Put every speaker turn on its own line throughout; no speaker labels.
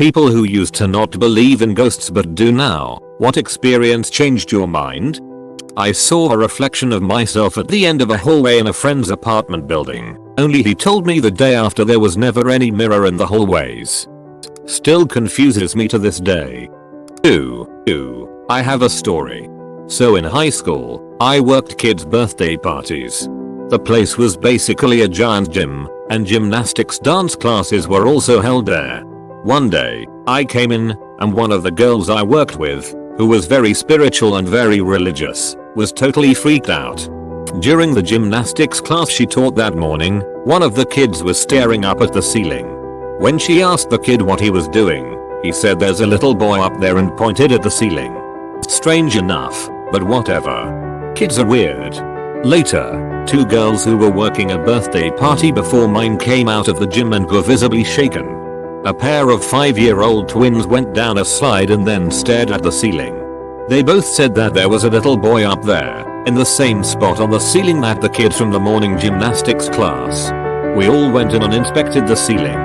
People who used to not believe in ghosts but do now. What experience changed your mind? I saw a reflection of myself at the end of a hallway in a friend's apartment building, only he told me the day after there was never any mirror in the hallways. Still confuses me to this day. I have a story. So in high school, I worked kids' birthday parties. The place was basically a giant gym, and gymnastics dance classes were also held there. One day, I came in, and one of the girls I worked with, who was very spiritual and very religious, was totally freaked out. During the gymnastics class she taught that morning, one of the kids was staring up at the ceiling. When she asked the kid what he was doing, he said there's a little boy up there and pointed at the ceiling. Strange enough, but whatever. Kids are weird. Later, two girls who were working a birthday party before mine came out of the gym and were visibly shaken. A pair of 5-year-old twins went down a slide and then stared at the ceiling. They both said that there was a little boy up there, in the same spot on the ceiling that the kid from the morning gymnastics class. We all went in and inspected the ceiling.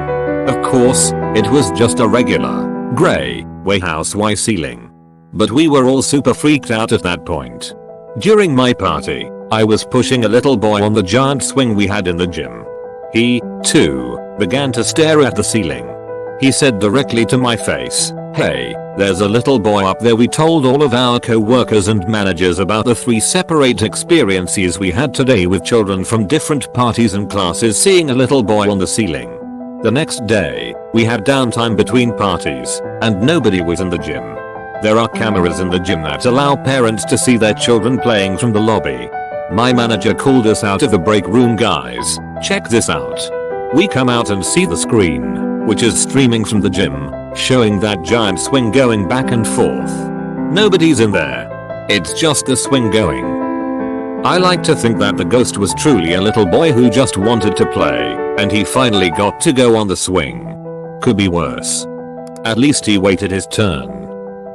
Of course, it was just a regular, grey, warehouse-y ceiling. But we were all super freaked out at that point. During my party, I was pushing a little boy on the giant swing we had in the gym. He, too, began to stare at the ceiling. He said directly to my face, "Hey, there's a little boy up there." We told all of our co-workers and managers about the 3 separate experiences we had today with children from different parties and classes seeing a little boy on the ceiling. The next day, we had downtime between parties, and nobody was in the gym. There are cameras in the gym that allow parents to see their children playing from the lobby. My manager called us out of the break room. "Guys, check this out." We come out and see the screen, which is streaming from the gym, showing that giant swing going back and forth. Nobody's in there. It's just the swing going. I like to think that the ghost was truly a little boy who just wanted to play, and he finally got to go on the swing. Could be worse. At least he waited his turn.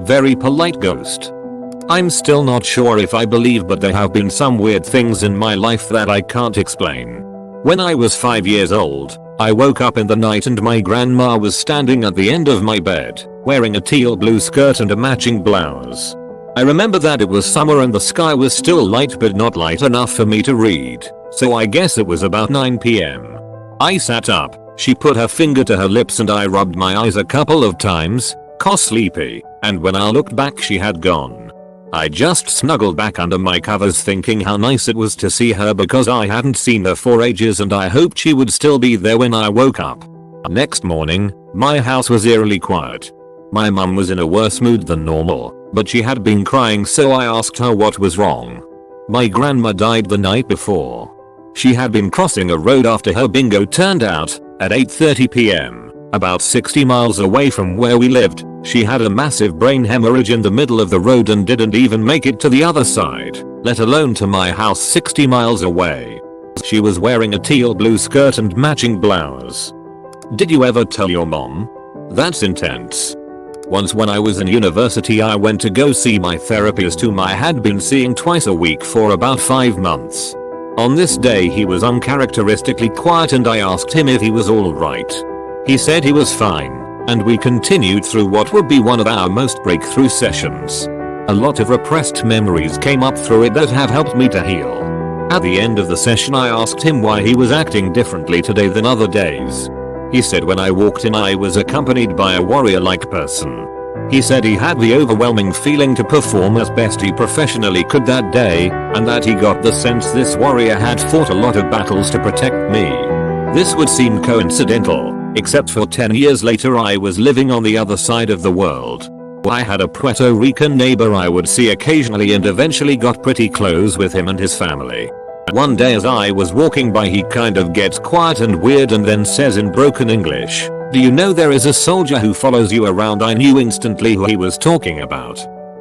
Very polite ghost. I'm still not sure if I believe, but there have been some weird things in my life that I can't explain. When I was 5 years old, I woke up in the night and my grandma was standing at the end of my bed, wearing a teal blue skirt and a matching blouse. I remember that it was summer and the sky was still light but not light enough for me to read, so I guess it was about 9 p.m. I sat up, she put her finger to her lips and I rubbed my eyes a couple of times, got sleepy, and when I looked back she had gone. I just snuggled back under my covers thinking how nice it was to see her because I hadn't seen her for ages and I hoped she would still be there when I woke up. Next morning, my house was eerily quiet. My mum was in a worse mood than normal, but she had been crying, so I asked her what was wrong. My grandma died the night before. She had been crossing a road after her bingo turned out, at 8:30 p.m, about 60 miles away from where we lived. She had a massive brain hemorrhage in the middle of the road and didn't even make it to the other side, let alone to my house 60 miles away. She was wearing a teal blue skirt and matching blouse. Did you ever tell your mom? That's intense. Once when I was in university I went to go see my therapist whom I had been seeing twice a week for about 5 months. On this day he was uncharacteristically quiet and I asked him if he was alright. He said he was fine. And we continued through what would be one of our most breakthrough sessions. A lot of repressed memories came up through it that have helped me to heal. At the end of the session I asked him why he was acting differently today than other days. He said when I walked in I was accompanied by a warrior-like person. He said he had the overwhelming feeling to perform as best he professionally could that day, and that he got the sense this warrior had fought a lot of battles to protect me. This would seem coincidental, except for 10 years later I was living on the other side of the world. I had a Puerto Rican neighbor I would see occasionally and eventually got pretty close with him and his family. One day as I was walking by he kind of gets quiet and weird and then says in broken English, "Do you know there is a soldier who follows you around?" I knew instantly who he was talking about.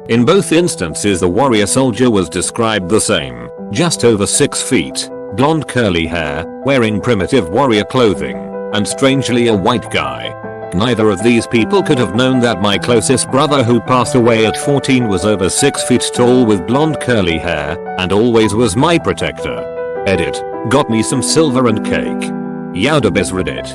In both instances the warrior soldier was described the same, just over 6 feet, blonde curly hair, wearing primitive warrior clothing, and strangely a white guy. Neither of these people could have known that my closest brother who passed away at 14 was over 6 feet tall with blonde curly hair, and always was my protector. Edit. Got me some silver and cake. Yowda Reddit.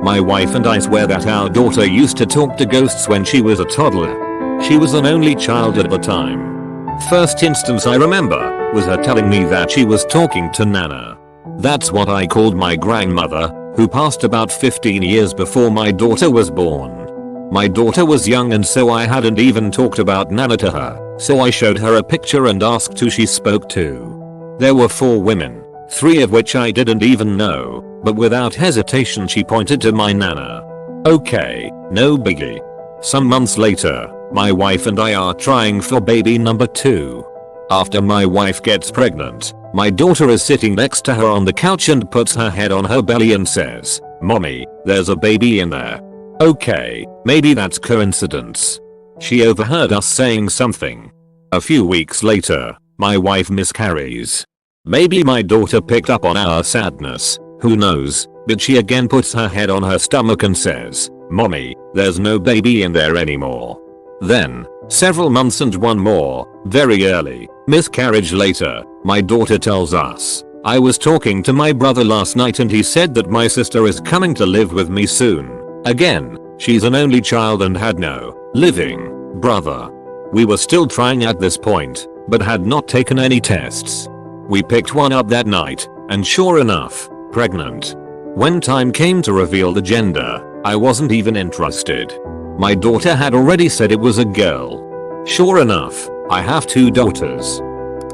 My wife and I swear that our daughter used to talk to ghosts when she was a toddler. She was an only child at the time. First instance I remember was her telling me that she was talking to Nana. That's what I called my grandmother, who passed about 15 years before my daughter was born. My daughter was young and so I hadn't even talked about Nana to her, so I showed her a picture and asked who she spoke to. There were 4 women, 3 of which I didn't even know, but without hesitation she pointed to my Nana. Okay, no biggie. Some months later, my wife and I are trying for baby number 2. After my wife gets pregnant, my daughter is sitting next to her on the couch and puts her head on her belly and says, "Mommy, there's a baby in there." Okay, maybe that's coincidence. She overheard us saying something. A few weeks later, my wife miscarries. Maybe my daughter picked up on our sadness, who knows, but she again puts her head on her stomach and says, "Mommy, there's no baby in there anymore." Then, several months and one more, very early, miscarriage later, my daughter tells us, "I was talking to my brother last night and he said that my sister is coming to live with me soon." Again, she's an only child and had no living brother. We were still trying at this point, but had not taken any tests. We picked one up that night, and sure enough, pregnant. When time came to reveal the gender, I wasn't even interested. My daughter had already said it was a girl. Sure enough, I have 2 daughters.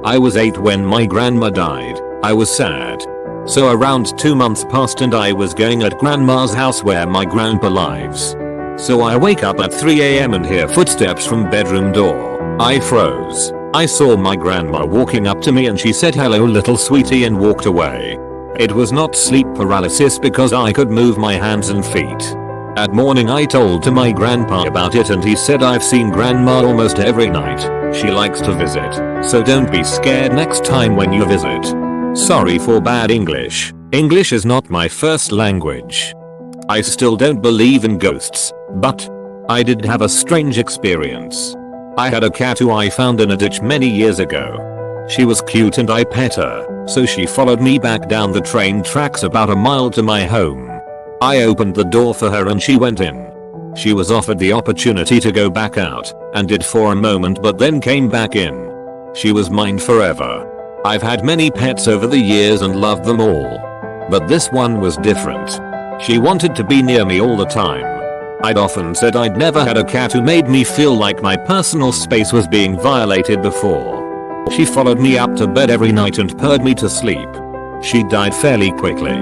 I was 8 when my grandma died. I was sad. So around 2 months passed and I was going at grandma's house where my grandpa lives. So I wake up at 3 AM and hear footsteps from bedroom door. I froze. I saw my grandma walking up to me and she said hello little sweetie and walked away. It was not sleep paralysis because I could move my hands and feet. At morning I told to my grandpa about it and he said I've seen grandma almost every night. She likes to visit, so don't be scared next time when you visit. Sorry for bad English. English is not my first language. I still don't believe in ghosts, but I did have a strange experience. I had a cat who I found in a ditch many years ago. She was cute and I pet her, so she followed me back down the train tracks about a mile to my home. I opened the door for her and she went in. She was offered the opportunity to go back out, and did for a moment but then came back in. She was mine forever. I've had many pets over the years and loved them all. But this one was different. She wanted to be near me all the time. I'd often said I'd never had a cat who made me feel like my personal space was being violated before. She followed me up to bed every night and purred me to sleep. She died fairly quickly.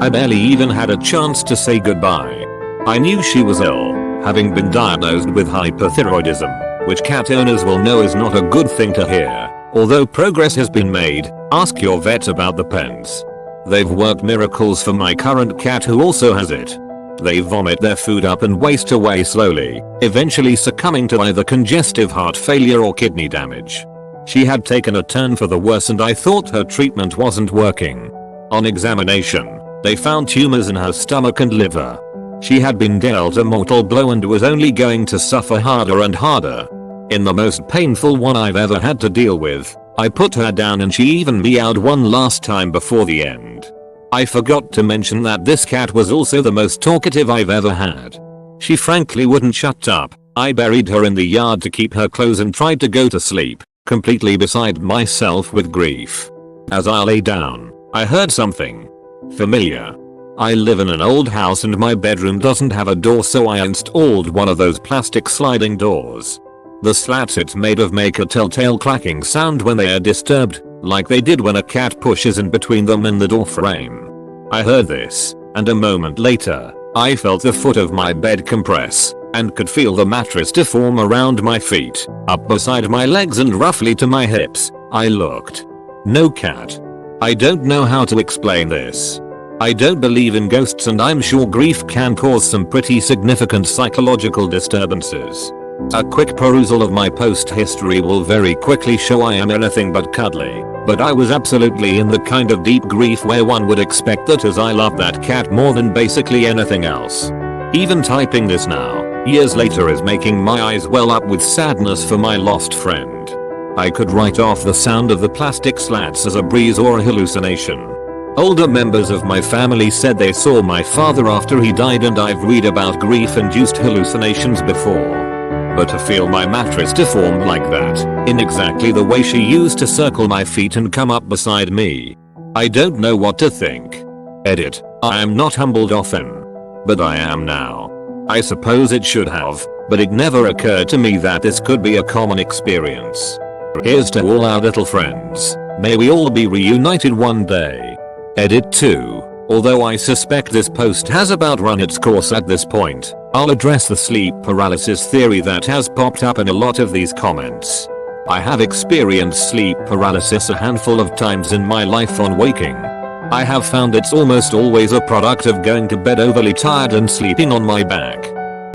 I barely even had a chance to say goodbye. I knew she was ill, having been diagnosed with hyperthyroidism, which cat owners will know is not a good thing to hear. Although progress has been made, ask your vet about the pens. They've worked miracles for my current cat who also has it. They vomit their food up and waste away slowly, eventually succumbing to either congestive heart failure or kidney damage. She had taken a turn for the worse and I thought her treatment wasn't working. On examination, they found tumors in her stomach and liver. She had been dealt a mortal blow and was only going to suffer harder and harder. In the most painful one I've ever had to deal with, I put her down and she even meowed one last time before the end. I forgot to mention that this cat was also the most talkative I've ever had. She frankly wouldn't shut up. I buried her in the yard to keep her clothes and tried to go to sleep, completely beside myself with grief. As I lay down, I heard something familiar. I live in an old house and my bedroom doesn't have a door, so I installed one of those plastic sliding doors. The slats it's made of make a telltale clacking sound when they are disturbed, like they did when a cat pushes in between them and the door frame. I heard this, and a moment later, I felt the foot of my bed compress, and could feel the mattress deform around my feet, up beside my legs and roughly to my hips. I looked. No cat. I don't know how to explain this. I don't believe in ghosts and I'm sure grief can cause some pretty significant psychological disturbances. A quick perusal of my post history will very quickly show I am anything but cuddly, but I was absolutely in the kind of deep grief where one would expect that, as I love that cat more than basically anything else. Even typing this now, years later, is making my eyes well up with sadness for my lost friend. I could write off the sound of the plastic slats as a breeze or a hallucination. Older members of my family said they saw my father after he died, and I've read about grief-induced hallucinations before. But to feel my mattress deformed like that, in exactly the way she used to circle my feet and come up beside me, I don't know what to think. Edit. I am not humbled often. But I am now. I suppose it should have, but it never occurred to me that this could be a common experience. Here's to all our little friends. May we all be reunited one day. Edit 2. Although I suspect this post has about run its course at this point, I'll address the sleep paralysis theory that has popped up in a lot of these comments. I have experienced sleep paralysis a handful of times in my life on waking. I have found it's almost always a product of going to bed overly tired and sleeping on my back.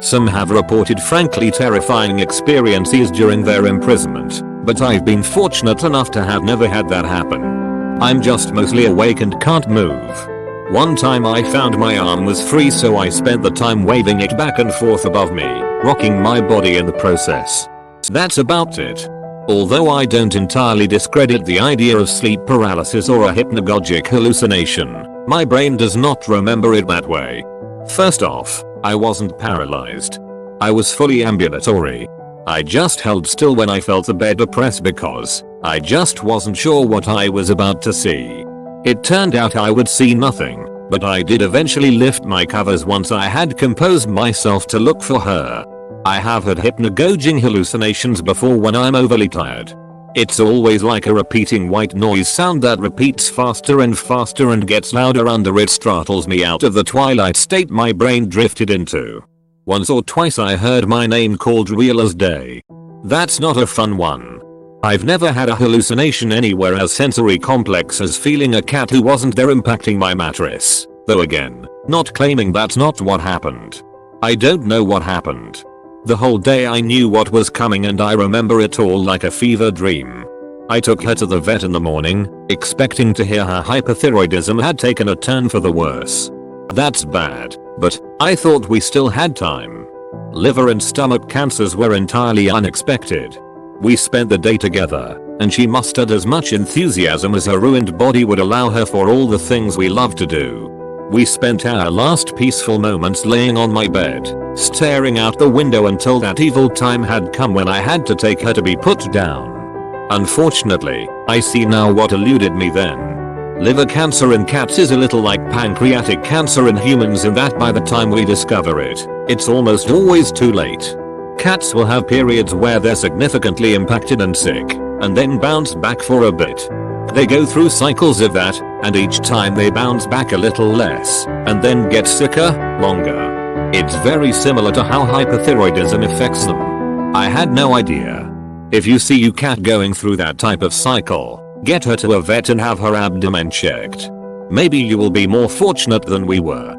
Some have reported frankly terrifying experiences during their imprisonment, but I've been fortunate enough to have never had that happen. I'm just mostly awake and can't move. One time I found my arm was free, so I spent the time waving it back and forth above me, rocking my body in the process. That's about it. Although I don't entirely discredit the idea of sleep paralysis or a hypnagogic hallucination, my brain does not remember it that way. First off, I wasn't paralyzed. I was fully ambulatory. I just held still when I felt the bed oppress because I just wasn't sure what I was about to see. It turned out I would see nothing, but I did eventually lift my covers once I had composed myself to look for her. I have had hypnagogic hallucinations before when I'm overly tired. It's always like a repeating white noise sound that repeats faster and faster and gets louder under it, startles me out of the twilight state my brain drifted into. Once or twice I heard my name called real as day. That's not a fun one. I've never had a hallucination anywhere as sensory complex as feeling a cat who wasn't there impacting my mattress, though again, not claiming that's not what happened. I don't know what happened. The whole day I knew what was coming and I remember it all like a fever dream. I took her to the vet in the morning, expecting to hear her hypothyroidism had taken a turn for the worse. That's bad, but I thought we still had time. Liver and stomach cancers were entirely unexpected. We spent the day together, and she mustered as much enthusiasm as her ruined body would allow her for all the things we love to do. We spent our last peaceful moments laying on my bed, staring out the window until that evil time had come when I had to take her to be put down. Unfortunately, I see now what eluded me then. Liver cancer in cats is a little like pancreatic cancer in humans in that by the time we discover it, it's almost always too late. Cats will have periods where they're significantly impacted and sick, and then bounce back for a bit. They go through cycles of that, and each time they bounce back a little less, and then get sicker, longer. It's very similar to how hypothyroidism affects them. I had no idea. If you see your cat going through that type of cycle, get her to a vet and have her abdomen checked. Maybe you will be more fortunate than we were.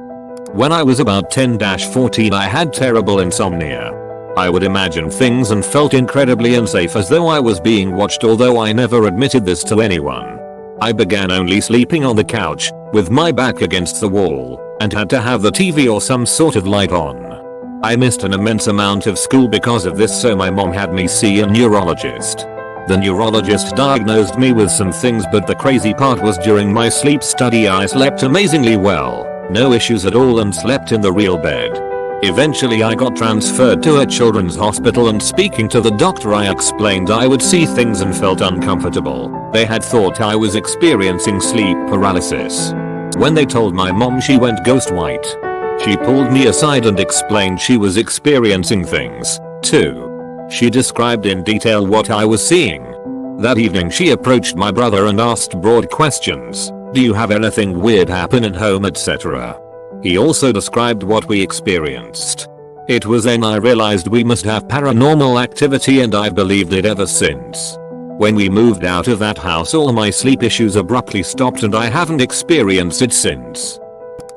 When I was about 10-14 I had terrible insomnia. I would imagine things and felt incredibly unsafe as though I was being watched, although I never admitted this to anyone. I began only sleeping on the couch, with my back against the wall, and had to have the TV or some sort of light on. I missed an immense amount of school because of this, so my mom had me see a neurologist. The neurologist diagnosed me with some things, but the crazy part was during my sleep study I slept amazingly well, no issues at all, and slept in the real bed. Eventually I got transferred to a children's hospital, and speaking to the doctor I explained I would see things and felt uncomfortable. They had thought I was experiencing sleep paralysis. When they told my mom, she went ghost white. She pulled me aside and explained she was experiencing things, too. She described in detail what I was seeing. That evening she approached my brother and asked broad questions. Do you have anything weird happen at home, etc. He also described what we experienced. It was then I realized we must have paranormal activity, and I've believed it ever since. When we moved out of that house all my sleep issues abruptly stopped, and I haven't experienced it since.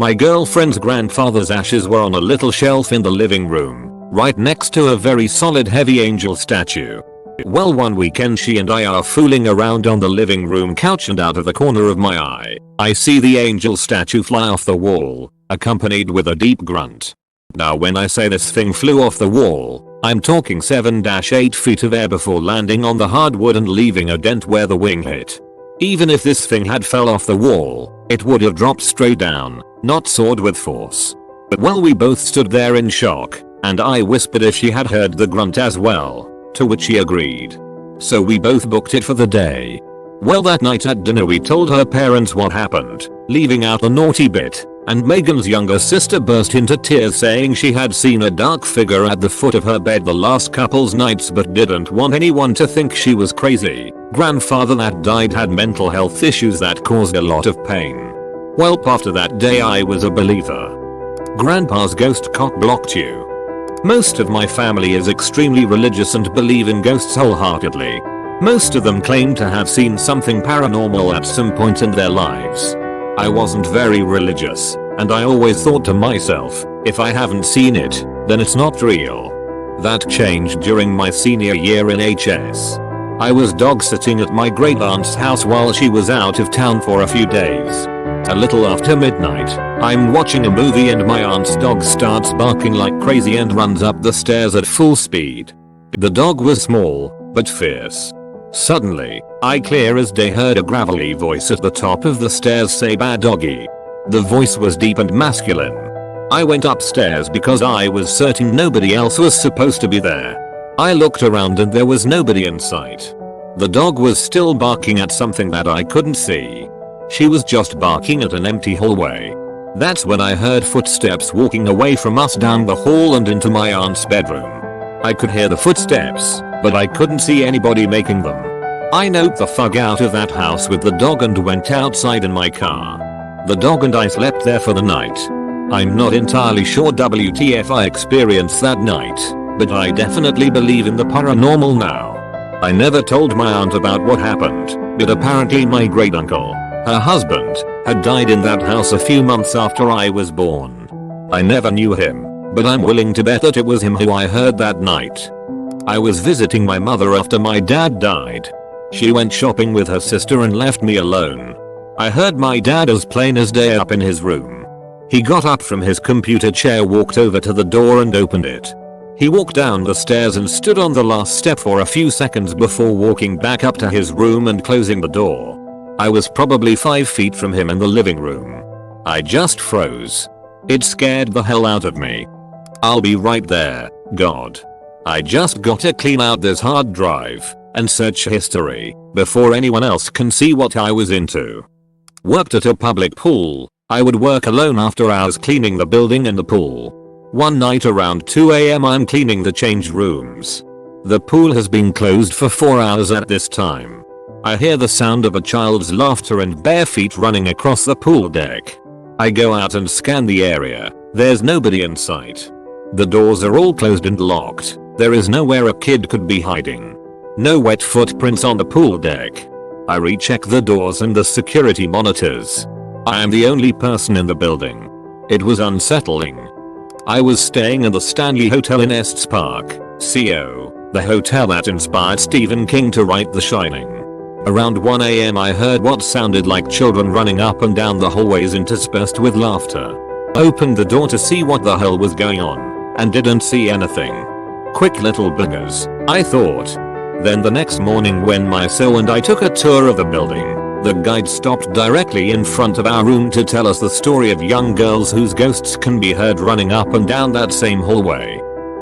My girlfriend's grandfather's ashes were on a little shelf in the living room, right next to a very solid heavy angel statue. Well, one weekend she and I are fooling around on the living room couch, and out of the corner of my eye, I see the angel statue fly off the wall, accompanied with a deep grunt. Now when I say this thing flew off the wall, I'm talking 7-8 feet of air before landing on the hardwood and leaving a dent where the wing hit. Even if this thing had fell off the wall, it would have dropped straight down, not soared with force. But well, we both stood there in shock, and I whispered if she had heard the grunt as well, to which she agreed. So we both booked it for the day. Well, that night at dinner we told her parents what happened, leaving out the naughty bit, and Megan's younger sister burst into tears saying she had seen a dark figure at the foot of her bed the last couple's nights but didn't want anyone to think she was crazy. Grandfather that died had mental health issues that caused a lot of pain. Well, after that day I was a believer. Grandpa's ghost cock blocked you. Most of my family is extremely religious and believe in ghosts wholeheartedly. Most of them claim to have seen something paranormal at some point in their lives. I wasn't very religious, and I always thought to myself, if I haven't seen it, then it's not real. That changed during my senior year in HS. I was dog sitting at my great aunt's house while she was out of town for a few days. A little after midnight, I'm watching a movie and my aunt's dog starts barking like crazy and runs up the stairs at full speed. The dog was small, but fierce. Suddenly, I clear as day heard a gravelly voice at the top of the stairs say "bad doggy." The voice was deep and masculine. I went upstairs because I was certain nobody else was supposed to be there. I looked around and there was nobody in sight. The dog was still barking at something that I couldn't see. She was just barking at an empty hallway. That's when I heard footsteps walking away from us down the hall and into my aunt's bedroom. I could hear the footsteps, but I couldn't see anybody making them. I noped the fuck out of that house with the dog and went outside in my car. The dog and I slept there for the night. I'm not entirely sure WTF I experienced that night, but I definitely believe in the paranormal now. I never told my aunt about what happened, but apparently my great uncle, her husband, had died in that house a few months after I was born. I never knew him, but I'm willing to bet that it was him who I heard that night. I was visiting my mother after my dad died. She went shopping with her sister and left me alone. I heard my dad as plain as day up in his room. He got up from his computer chair, walked over to the door and opened it. He walked down the stairs and stood on the last step for a few seconds before walking back up to his room and closing the door. I was probably 5 feet from him in the living room. I just froze. It scared the hell out of me. I'll be right there, God. I just gotta clean out this hard drive and search history before anyone else can see what I was into. Worked at a public pool. I would work alone after hours cleaning the building and the pool. One night around 2 AM I'm cleaning the change rooms. The pool has been closed for 4 hours at this time. I hear the sound of a child's laughter and bare feet running across the pool deck. I go out and scan the area. There's nobody in sight. The doors are all closed and locked. There is nowhere a kid could be hiding. No wet footprints on the pool deck. I recheck the doors and the security monitors. I am the only person in the building. It was unsettling. I was staying in the Stanley Hotel in Estes Park, CO, the hotel that inspired Stephen King to write The Shining. Around 1 AM I heard what sounded like children running up and down the hallways interspersed with laughter. Opened the door to see what the hell was going on, and didn't see anything. Quick little buggers, I thought. Then the next morning when my so and I took a tour of the building, the guide stopped directly in front of our room to tell us the story of young girls whose ghosts can be heard running up and down that same hallway.